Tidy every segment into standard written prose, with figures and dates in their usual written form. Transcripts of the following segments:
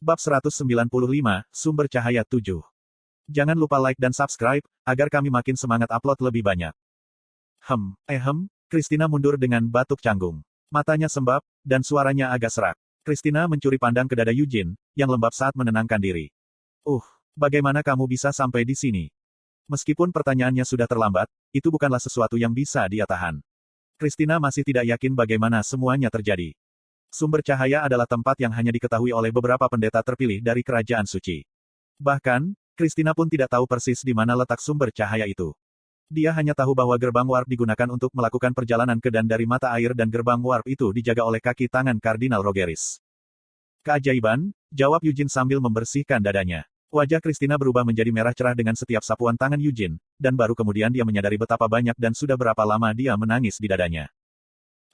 Bab 195, Sumber Cahaya 7. Jangan lupa like dan subscribe, agar kami makin semangat upload lebih banyak. Christina mundur dengan batuk canggung. Matanya sembab, dan suaranya agak serak. Christina mencuri pandang ke dada Eugene, yang lembab saat menenangkan diri. Bagaimana kamu bisa sampai di sini? Meskipun pertanyaannya sudah terlambat, itu bukanlah sesuatu yang bisa dia tahan. Christina masih tidak yakin bagaimana semuanya terjadi. Sumber cahaya adalah tempat yang hanya diketahui oleh beberapa pendeta terpilih dari kerajaan suci. Bahkan, Christina pun tidak tahu persis di mana letak sumber cahaya itu. Dia hanya tahu bahwa gerbang warp digunakan untuk melakukan perjalanan ke dan dari mata air dan gerbang warp itu dijaga oleh kaki tangan Kardinal Rogeris. Keajaiban, jawab Eugene sambil membersihkan dadanya. Wajah Christina berubah menjadi merah cerah dengan setiap sapuan tangan Eugene, dan baru kemudian dia menyadari betapa banyak dan sudah berapa lama dia menangis di dadanya.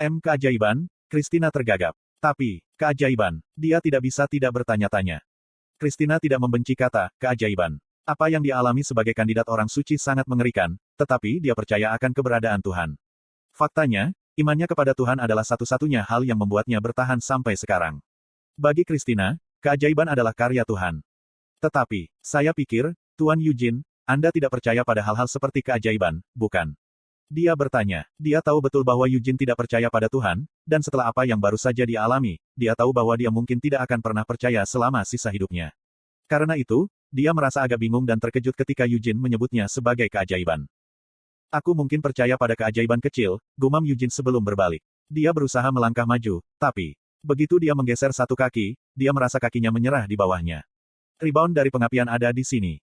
Keajaiban, Christina tergagap. Tapi, keajaiban, dia tidak bisa tidak bertanya-tanya. Christina tidak membenci kata, keajaiban. Apa yang dia alami sebagai kandidat orang suci sangat mengerikan, tetapi dia percaya akan keberadaan Tuhan. Faktanya, imannya kepada Tuhan adalah satu-satunya hal yang membuatnya bertahan sampai sekarang. Bagi Christina, keajaiban adalah karya Tuhan. Tetapi, saya pikir, Tuan Eugene, Anda tidak percaya pada hal-hal seperti keajaiban, bukan? Dia bertanya. Dia tahu betul bahwa Eugene tidak percaya pada Tuhan, dan setelah apa yang baru saja dia alami, dia tahu bahwa dia mungkin tidak akan pernah percaya selama sisa hidupnya. Karena itu, dia merasa agak bingung dan terkejut ketika Eugene menyebutnya sebagai keajaiban. Aku mungkin percaya pada keajaiban kecil, gumam Eugene sebelum berbalik. Dia berusaha melangkah maju, tapi, begitu dia menggeser satu kaki, dia merasa kakinya menyerah di bawahnya. Rebound dari pengapian ada di sini.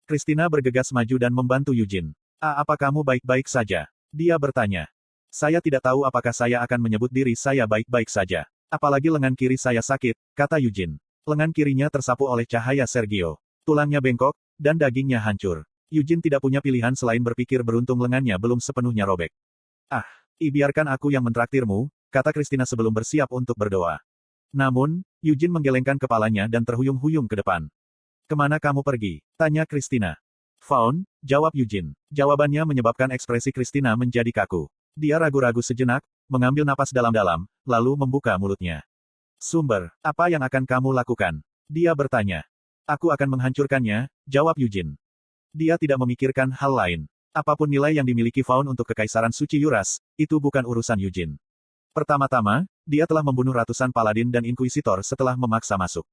Christina bergegas maju dan membantu Eugene. Apa kamu baik-baik saja? Dia bertanya. Saya tidak tahu apakah saya akan menyebut diri saya baik-baik saja. Apalagi lengan kiri saya sakit, kata Eugene. Lengan kirinya tersapu oleh cahaya Sergio. Tulangnya bengkok, dan dagingnya hancur. Eugene tidak punya pilihan selain berpikir beruntung lengannya belum sepenuhnya robek. Biarkan aku yang mentraktirmu, kata Christina sebelum bersiap untuk berdoa. Namun, Eugene menggelengkan kepalanya dan terhuyung-huyung ke depan. Kemana kamu pergi? Tanya Christina. Faun, jawab Eugene. Jawabannya menyebabkan ekspresi Christina menjadi kaku. Dia ragu-ragu sejenak, mengambil napas dalam-dalam, lalu membuka mulutnya. Sumber, apa yang akan kamu lakukan? Dia bertanya. Aku akan menghancurkannya, jawab Eugene. Dia tidak memikirkan hal lain. Apapun nilai yang dimiliki Faun untuk Kekaisaran Suci Yuras, itu bukan urusan Eugene. Pertama-tama, dia telah membunuh ratusan paladin dan inkuisitor setelah memaksa masuk.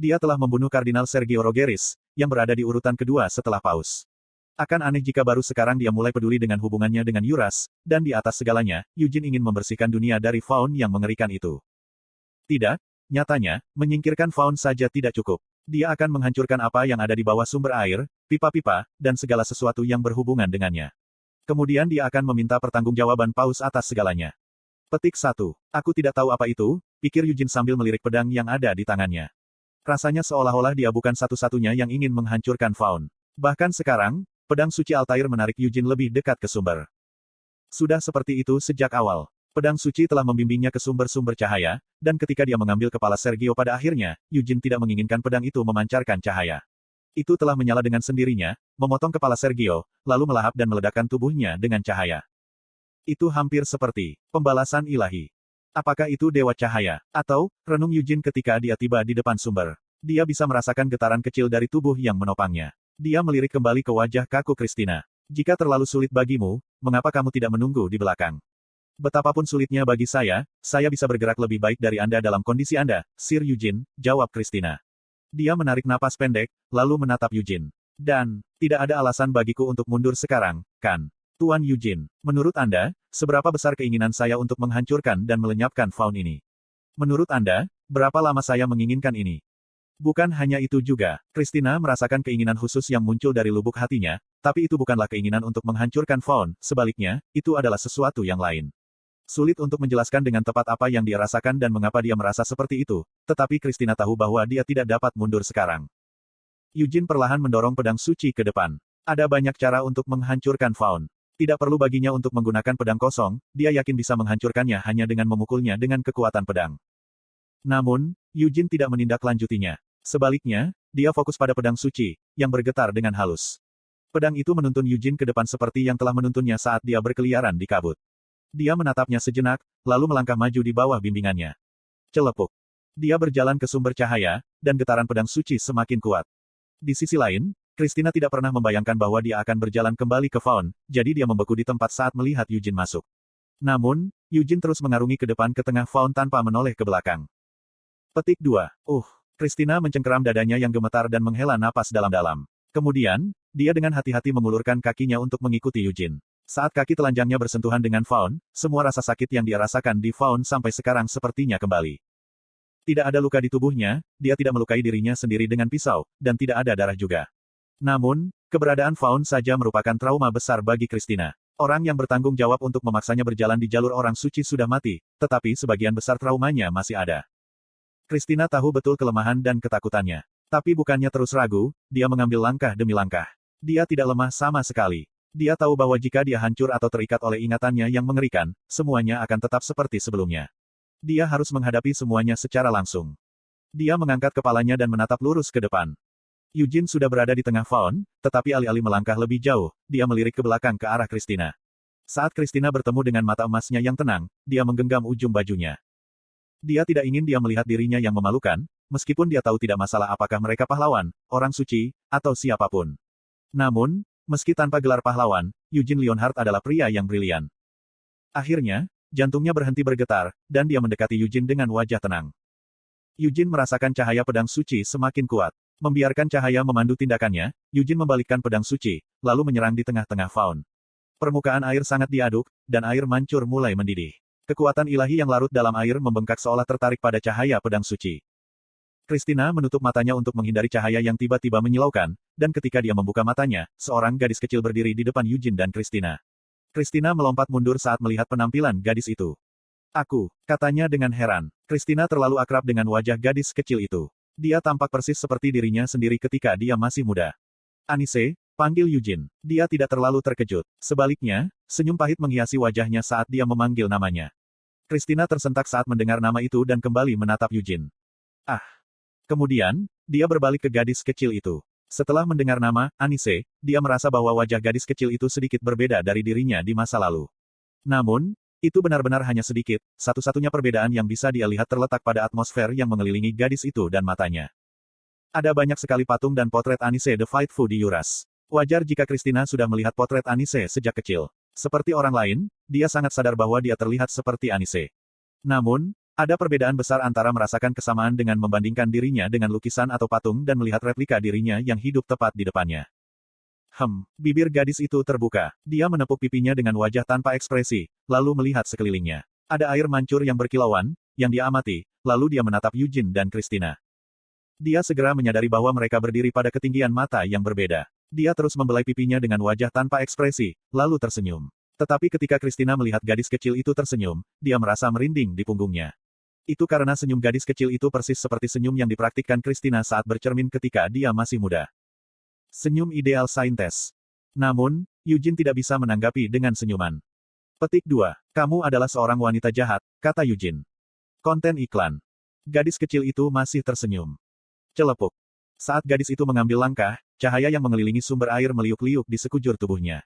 Dia telah membunuh Kardinal Sergio Rogeris, yang berada di urutan kedua setelah Paus. Akan aneh jika baru sekarang dia mulai peduli dengan hubungannya dengan Yuras, dan di atas segalanya, Eugene ingin membersihkan dunia dari Faun yang mengerikan itu. Tidak, nyatanya, menyingkirkan Faun saja tidak cukup. Dia akan menghancurkan apa yang ada di bawah sumber air, pipa-pipa, dan segala sesuatu yang berhubungan dengannya. Kemudian dia akan meminta pertanggungjawaban Paus atas segalanya. Petik 1. Aku tidak tahu apa itu, pikir Eugene sambil melirik pedang yang ada di tangannya. Rasanya seolah-olah dia bukan satu-satunya yang ingin menghancurkan Faun. Bahkan sekarang, pedang suci Altair menarik Eugene lebih dekat ke sumber. Sudah seperti itu sejak awal. Pedang suci telah membimbingnya ke sumber-sumber cahaya, dan ketika dia mengambil kepala Sergio pada akhirnya, Eugene tidak menginginkan pedang itu memancarkan cahaya. Itu telah menyala dengan sendirinya, memotong kepala Sergio, lalu melahap dan meledakkan tubuhnya dengan cahaya. Itu hampir seperti pembalasan ilahi. Apakah itu Dewa Cahaya? Atau, renung Eugene ketika dia tiba di depan sumber. Dia bisa merasakan getaran kecil dari tubuh yang menopangnya. Dia melirik kembali ke wajah kaku Christina. Jika terlalu sulit bagimu, mengapa kamu tidak menunggu di belakang? Betapapun sulitnya bagi saya bisa bergerak lebih baik dari Anda dalam kondisi Anda, Sir Eugene, jawab Christina. Dia menarik napas pendek, lalu menatap Eugene. Dan, tidak ada alasan bagiku untuk mundur sekarang, kan? Tuan Eugene, menurut Anda, seberapa besar keinginan saya untuk menghancurkan dan melenyapkan Faun ini? Menurut Anda, berapa lama saya menginginkan ini? Bukan hanya itu juga, Christina merasakan keinginan khusus yang muncul dari lubuk hatinya, tapi itu bukanlah keinginan untuk menghancurkan Faun, sebaliknya, itu adalah sesuatu yang lain. Sulit untuk menjelaskan dengan tepat apa yang dia rasakan dan mengapa dia merasa seperti itu, tetapi Christina tahu bahwa dia tidak dapat mundur sekarang. Eugene perlahan mendorong pedang suci ke depan. Ada banyak cara untuk menghancurkan Faun. Tidak perlu baginya untuk menggunakan pedang kosong, dia yakin bisa menghancurkannya hanya dengan memukulnya dengan kekuatan pedang. Namun, Eugene tidak menindaklanjutinya. Sebaliknya, dia fokus pada pedang suci, yang bergetar dengan halus. Pedang itu menuntun Eugene ke depan seperti yang telah menuntunnya saat dia berkeliaran di kabut. Dia menatapnya sejenak, lalu melangkah maju di bawah bimbingannya. Celepuk. Dia berjalan ke sumber cahaya, dan getaran pedang suci semakin kuat. Di sisi lain, Christina tidak pernah membayangkan bahwa dia akan berjalan kembali ke Faun, jadi dia membeku di tempat saat melihat Yujin masuk. Namun, Yujin terus mengarungi ke depan ke tengah Faun tanpa menoleh ke belakang. Petik 2. Christina mencengkeram dadanya yang gemetar dan menghela napas dalam-dalam. Kemudian, dia dengan hati-hati mengulurkan kakinya untuk mengikuti Yujin. Saat kaki telanjangnya bersentuhan dengan Faun, semua rasa sakit yang dia rasakan di Faun sampai sekarang sepertinya kembali. Tidak ada luka di tubuhnya, dia tidak melukai dirinya sendiri dengan pisau, dan tidak ada darah juga. Namun, keberadaan Faun saja merupakan trauma besar bagi Christina. Orang yang bertanggung jawab untuk memaksanya berjalan di jalur orang suci sudah mati, tetapi sebagian besar traumanya masih ada. Christina tahu betul kelemahan dan ketakutannya. Tapi bukannya terus ragu, dia mengambil langkah demi langkah. Dia tidak lemah sama sekali. Dia tahu bahwa jika dia hancur atau terikat oleh ingatannya yang mengerikan, semuanya akan tetap seperti sebelumnya. Dia harus menghadapi semuanya secara langsung. Dia mengangkat kepalanya dan menatap lurus ke depan. Yujin sudah berada di tengah Faun, tetapi alih-alih melangkah lebih jauh, dia melirik ke belakang ke arah Christina. Saat Christina bertemu dengan mata emasnya yang tenang, dia menggenggam ujung bajunya. Dia tidak ingin dia melihat dirinya yang memalukan, meskipun dia tahu tidak masalah apakah mereka pahlawan, orang suci, atau siapapun. Namun, meski tanpa gelar pahlawan, Eugene Leonhardt adalah pria yang brilian. Akhirnya, jantungnya berhenti bergetar, dan dia mendekati Eugene dengan wajah tenang. Eugene merasakan cahaya pedang suci semakin kuat. Membiarkan cahaya memandu tindakannya, Eugene membalikkan pedang suci, lalu menyerang di tengah-tengah Faun. Permukaan air sangat diaduk, dan air mancur mulai mendidih. Kekuatan ilahi yang larut dalam air membengkak seolah tertarik pada cahaya pedang suci. Christina menutup matanya untuk menghindari cahaya yang tiba-tiba menyilaukan, dan ketika dia membuka matanya, seorang gadis kecil berdiri di depan Eugene dan Christina. Christina melompat mundur saat melihat penampilan gadis itu. Katanya dengan heran. Christina terlalu akrab dengan wajah gadis kecil itu. Dia tampak persis seperti dirinya sendiri ketika dia masih muda. Anise, panggil Eugene. Dia tidak terlalu terkejut. Sebaliknya, senyum pahit menghiasi wajahnya saat dia memanggil namanya. Christina tersentak saat mendengar nama itu dan kembali menatap Eugene. Kemudian, dia berbalik ke gadis kecil itu. Setelah mendengar nama, Anise, dia merasa bahwa wajah gadis kecil itu sedikit berbeda dari dirinya di masa lalu. Namun, itu benar-benar hanya sedikit, satu-satunya perbedaan yang bisa dia lihat terletak pada atmosfer yang mengelilingi gadis itu dan matanya. Ada banyak sekali patung dan potret Anise the Faithful di Yuras. Wajar jika Christina sudah melihat potret Anise sejak kecil. Seperti orang lain, dia sangat sadar bahwa dia terlihat seperti Anise. Namun, ada perbedaan besar antara merasakan kesamaan dengan membandingkan dirinya dengan lukisan atau patung dan melihat replika dirinya yang hidup tepat di depannya. Bibir gadis itu terbuka. Dia menepuk pipinya dengan wajah tanpa ekspresi, lalu melihat sekelilingnya. Ada air mancur yang berkilauan, yang dia amati, lalu dia menatap Eugene dan Christina. Dia segera menyadari bahwa mereka berdiri pada ketinggian mata yang berbeda. Dia terus membelai pipinya dengan wajah tanpa ekspresi, lalu tersenyum. Tetapi ketika Christina melihat gadis kecil itu tersenyum, dia merasa merinding di punggungnya. Itu karena senyum gadis kecil itu persis seperti senyum yang dipraktikkan Christina saat bercermin ketika dia masih muda. Senyum ideal saintes. Namun, Eugene tidak bisa menanggapi dengan senyuman. Petik 2. Kamu adalah seorang wanita jahat, kata Eugene. Konten iklan. Gadis kecil itu masih tersenyum. Celepuk. Saat gadis itu mengambil langkah, cahaya yang mengelilingi sumber air meliuk-liuk di sekujur tubuhnya.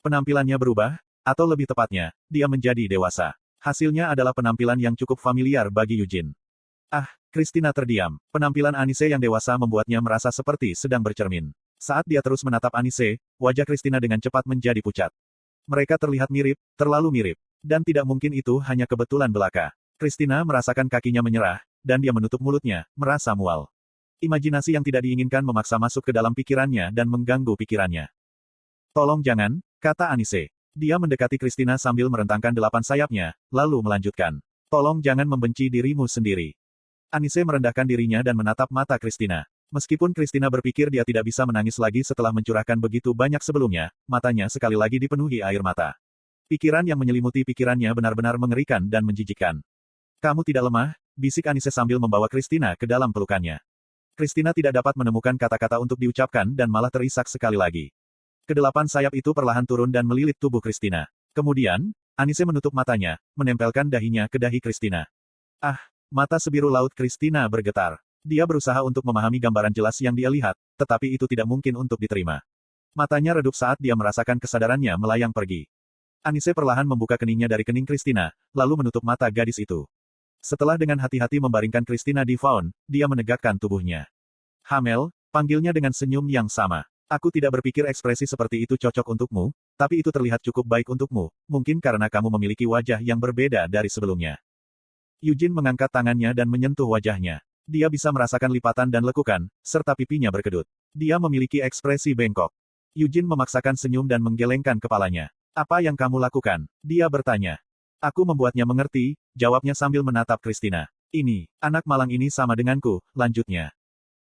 Penampilannya berubah, atau lebih tepatnya, dia menjadi dewasa. Hasilnya adalah penampilan yang cukup familiar bagi Eugene. Christina terdiam. Penampilan Anise yang dewasa membuatnya merasa seperti sedang bercermin. Saat dia terus menatap Anise, wajah Christina dengan cepat menjadi pucat. Mereka terlihat mirip, terlalu mirip. Dan tidak mungkin itu hanya kebetulan belaka. Christina merasakan kakinya menyerah, dan dia menutup mulutnya, merasa mual. Imajinasi yang tidak diinginkan memaksa masuk ke dalam pikirannya dan mengganggu pikirannya. Tolong jangan, kata Anise. Dia mendekati Christina sambil merentangkan 8 sayapnya, lalu melanjutkan. Tolong jangan membenci dirimu sendiri. Anise merendahkan dirinya dan menatap mata Christina. Meskipun Christina berpikir dia tidak bisa menangis lagi setelah mencurahkan begitu banyak sebelumnya, matanya sekali lagi dipenuhi air mata. Pikiran yang menyelimuti pikirannya benar-benar mengerikan dan menjijikkan. Kamu tidak lemah, bisik Anise sambil membawa Christina ke dalam pelukannya. Christina tidak dapat menemukan kata-kata untuk diucapkan dan malah terisak sekali lagi. Kedelapan sayap itu perlahan turun dan melilit tubuh Christina. Kemudian, Anise menutup matanya, menempelkan dahinya ke dahi Christina. Mata sebiru laut Christina bergetar. Dia berusaha untuk memahami gambaran jelas yang dia lihat, tetapi itu tidak mungkin untuk diterima. Matanya redup saat dia merasakan kesadarannya melayang pergi. Anise perlahan membuka keningnya dari kening Christina, lalu menutup mata gadis itu. Setelah dengan hati-hati membaringkan Christina di faun, dia menegakkan tubuhnya. Hamel, panggilnya dengan senyum yang sama. Aku tidak berpikir ekspresi seperti itu cocok untukmu, tapi itu terlihat cukup baik untukmu, mungkin karena kamu memiliki wajah yang berbeda dari sebelumnya. Eugene mengangkat tangannya dan menyentuh wajahnya. Dia bisa merasakan lipatan dan lekukan, serta pipinya berkedut. Dia memiliki ekspresi bengkok. Eugene memaksakan senyum dan menggelengkan kepalanya. Apa yang kamu lakukan? Dia bertanya. Aku membuatnya mengerti, jawabnya sambil menatap Christina. Ini, anak malang ini sama denganku, lanjutnya.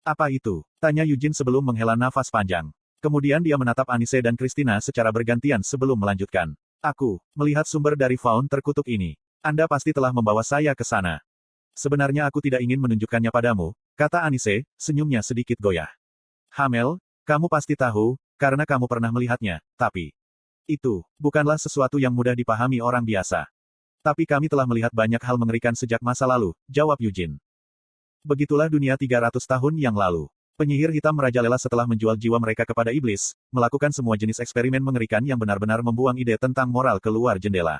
Apa itu? Tanya Eugene sebelum menghela nafas panjang. Kemudian dia menatap Anise dan Christina secara bergantian sebelum melanjutkan. Aku, melihat sumber dari faun terkutuk ini. Anda pasti telah membawa saya ke sana. Sebenarnya aku tidak ingin menunjukkannya padamu, kata Anise, senyumnya sedikit goyah. Hamel, kamu pasti tahu, karena kamu pernah melihatnya, tapi itu bukanlah sesuatu yang mudah dipahami orang biasa. Tapi kami telah melihat banyak hal mengerikan sejak masa lalu, jawab Eugene. Begitulah dunia 300 tahun yang lalu. Penyihir hitam merajalela setelah menjual jiwa mereka kepada iblis, melakukan semua jenis eksperimen mengerikan yang benar-benar membuang ide tentang moral keluar jendela.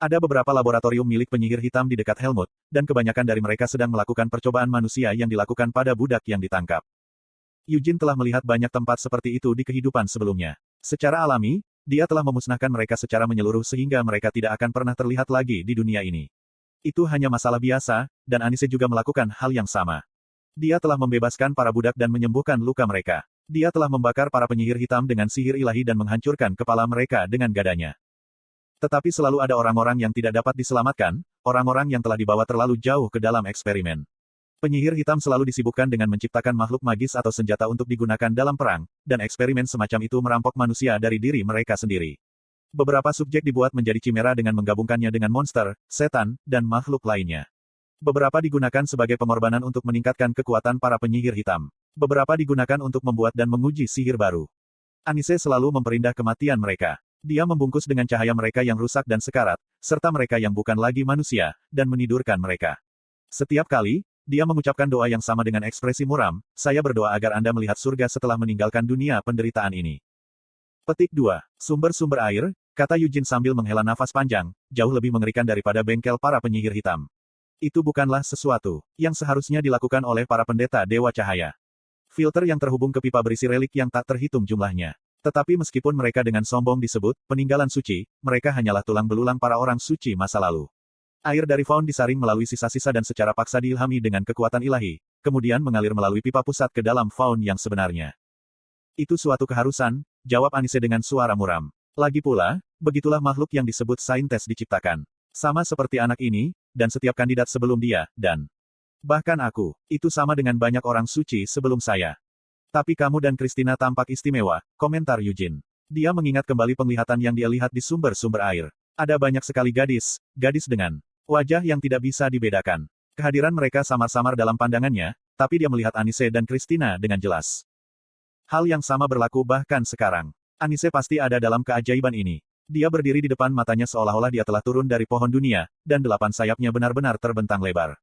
Ada beberapa laboratorium milik penyihir hitam di dekat Helmut, dan kebanyakan dari mereka sedang melakukan percobaan manusia yang dilakukan pada budak yang ditangkap. Eugene telah melihat banyak tempat seperti itu di kehidupan sebelumnya. Secara alami, dia telah memusnahkan mereka secara menyeluruh sehingga mereka tidak akan pernah terlihat lagi di dunia ini. Itu hanya masalah biasa, dan Anise juga melakukan hal yang sama. Dia telah membebaskan para budak dan menyembuhkan luka mereka. Dia telah membakar para penyihir hitam dengan sihir ilahi dan menghancurkan kepala mereka dengan gadanya. Tetapi selalu ada orang-orang yang tidak dapat diselamatkan, orang-orang yang telah dibawa terlalu jauh ke dalam eksperimen. Penyihir hitam selalu disibukkan dengan menciptakan makhluk magis atau senjata untuk digunakan dalam perang, dan eksperimen semacam itu merampok manusia dari diri mereka sendiri. Beberapa subjek dibuat menjadi chimera dengan menggabungkannya dengan monster, setan, dan makhluk lainnya. Beberapa digunakan sebagai pengorbanan untuk meningkatkan kekuatan para penyihir hitam. Beberapa digunakan untuk membuat dan menguji sihir baru. Anise selalu memperindah kematian mereka. Dia membungkus dengan cahaya mereka yang rusak dan sekarat, serta mereka yang bukan lagi manusia, dan menidurkan mereka. Setiap kali, dia mengucapkan doa yang sama dengan ekspresi muram, saya berdoa agar Anda melihat surga setelah meninggalkan dunia penderitaan ini. Petik 2. Sumber-sumber air, kata Eugene sambil menghela nafas panjang, jauh lebih mengerikan daripada bengkel para penyihir hitam. Itu bukanlah sesuatu yang seharusnya dilakukan oleh para pendeta Dewa Cahaya. Filter yang terhubung ke pipa berisi relik yang tak terhitung jumlahnya. Tetapi meskipun mereka dengan sombong disebut peninggalan suci, mereka hanyalah tulang belulang para orang suci masa lalu. Air dari faun disaring melalui sisa-sisa dan secara paksa diilhami dengan kekuatan ilahi, kemudian mengalir melalui pipa pusat ke dalam faun yang sebenarnya. Itu suatu keharusan, jawab Anise dengan suara muram. Lagi pula, begitulah makhluk yang disebut saintes diciptakan. Sama seperti anak ini, dan setiap kandidat sebelum dia, dan bahkan aku, itu sama dengan banyak orang suci sebelum saya. Tapi kamu dan Christina tampak istimewa, komentar Eugene. Dia mengingat kembali penglihatan yang dia lihat di sumber-sumber air. Ada banyak sekali gadis dengan wajah yang tidak bisa dibedakan. Kehadiran mereka samar-samar dalam pandangannya, tapi dia melihat Anise dan Christina dengan jelas. Hal yang sama berlaku bahkan sekarang. Anise pasti ada dalam keajaiban ini. Dia berdiri di depan matanya seolah-olah dia telah turun dari pohon dunia, dan 8 sayapnya benar-benar terbentang lebar.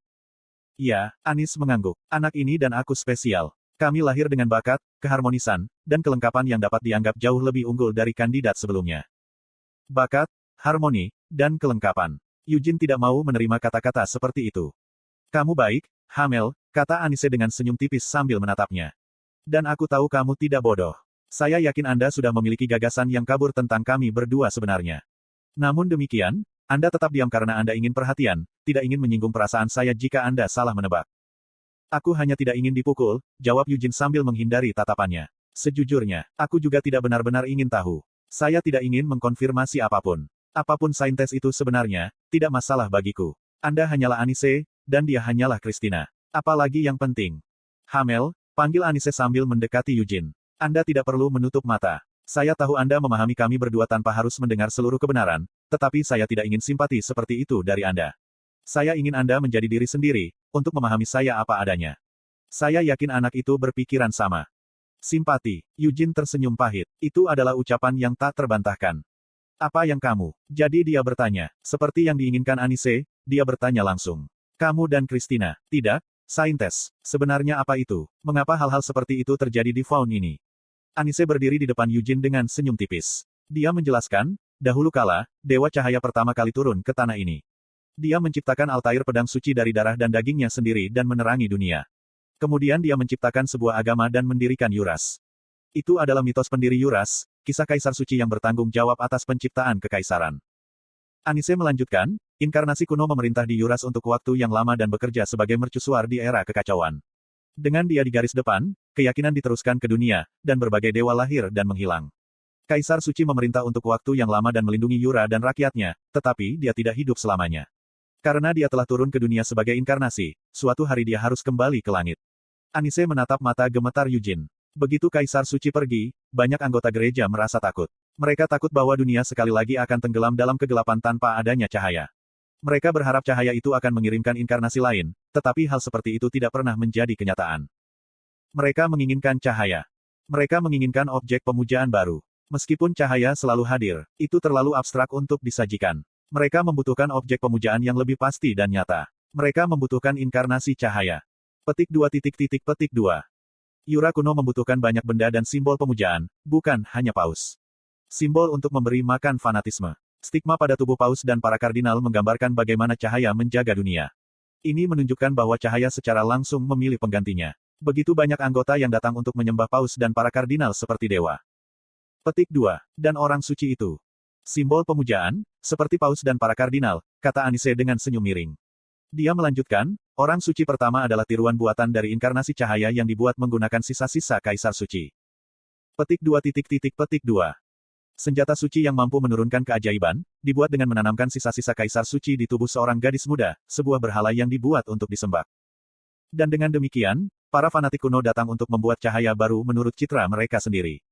Ya, Anis mengangguk. Anak ini dan aku spesial. Kami lahir dengan bakat, keharmonisan, dan kelengkapan yang dapat dianggap jauh lebih unggul dari kandidat sebelumnya. Bakat, harmoni, dan kelengkapan. Eugene tidak mau menerima kata-kata seperti itu. Kamu baik, Hamel, kata Anise dengan senyum tipis sambil menatapnya. Dan aku tahu kamu tidak bodoh. Saya yakin Anda sudah memiliki gagasan yang kabur tentang kami berdua sebenarnya. Namun demikian, Anda tetap diam karena Anda ingin perhatian, tidak ingin menyinggung perasaan saya jika Anda salah menebak. Aku hanya tidak ingin dipukul, jawab Eugene sambil menghindari tatapannya. Sejujurnya, aku juga tidak benar-benar ingin tahu. Saya tidak ingin mengkonfirmasi apapun. Apapun saintes itu sebenarnya, tidak masalah bagiku. Anda hanyalah Anise, dan dia hanyalah Christina. Apalagi yang penting. Hamel, panggil Anise sambil mendekati Eugene. Anda tidak perlu menutup mata. Saya tahu Anda memahami kami berdua tanpa harus mendengar seluruh kebenaran, tetapi saya tidak ingin simpati seperti itu dari Anda. Saya ingin Anda menjadi diri sendiri, untuk memahami saya apa adanya. Saya yakin anak itu berpikiran sama. Simpati. Eugene tersenyum pahit. Itu adalah ucapan yang tak terbantahkan. Apa yang kamu? Jadi dia bertanya. Seperti yang diinginkan Anise, dia bertanya langsung. Kamu dan Christina. Tidak, saintes. Sebenarnya apa itu? Mengapa hal-hal seperti itu terjadi di faun ini? Anise berdiri di depan Eugene dengan senyum tipis. Dia menjelaskan, dahulu kala, Dewa Cahaya pertama kali turun ke tanah ini. Dia menciptakan Altair pedang suci dari darah dan dagingnya sendiri dan menerangi dunia. Kemudian dia menciptakan sebuah agama dan mendirikan Yuras. Itu adalah mitos pendiri Yuras, kisah kaisar suci yang bertanggung jawab atas penciptaan kekaisaran. Anise melanjutkan, inkarnasi kuno memerintah di Yuras untuk waktu yang lama dan bekerja sebagai mercusuar di era kekacauan. Dengan dia di garis depan, keyakinan diteruskan ke dunia, dan berbagai dewa lahir dan menghilang. Kaisar suci memerintah untuk waktu yang lama dan melindungi Yura dan rakyatnya, tetapi dia tidak hidup selamanya. Karena dia telah turun ke dunia sebagai inkarnasi, suatu hari dia harus kembali ke langit. Anise menatap mata gemetar Yujin. Begitu Kaisar Suci pergi, banyak anggota gereja merasa takut. Mereka takut bahwa dunia sekali lagi akan tenggelam dalam kegelapan tanpa adanya cahaya. Mereka berharap cahaya itu akan mengirimkan inkarnasi lain, tetapi hal seperti itu tidak pernah menjadi kenyataan. Mereka menginginkan cahaya. Mereka menginginkan objek pemujaan baru. Meskipun cahaya selalu hadir, itu terlalu abstrak untuk disajikan. Mereka membutuhkan objek pemujaan yang lebih pasti dan nyata. Mereka membutuhkan inkarnasi cahaya. Petik 2. Yura kuno membutuhkan banyak benda dan simbol pemujaan, bukan hanya paus. Simbol untuk memberi makan fanatisme. Stigma pada tubuh paus dan para kardinal menggambarkan bagaimana cahaya menjaga dunia. Ini menunjukkan bahwa cahaya secara langsung memilih penggantinya. Begitu banyak anggota yang datang untuk menyembah paus dan para kardinal seperti dewa. Petik 2. Dan orang suci itu. Simbol pemujaan, seperti paus dan para kardinal, kata Anise dengan senyum miring. Dia melanjutkan, orang suci pertama adalah tiruan buatan dari inkarnasi cahaya yang dibuat menggunakan sisa-sisa kaisar suci. Petik 2. Senjata suci yang mampu menurunkan keajaiban, dibuat dengan menanamkan sisa-sisa kaisar suci di tubuh seorang gadis muda, sebuah berhala yang dibuat untuk disembah. Dan dengan demikian, para fanatik kuno datang untuk membuat cahaya baru menurut citra mereka sendiri.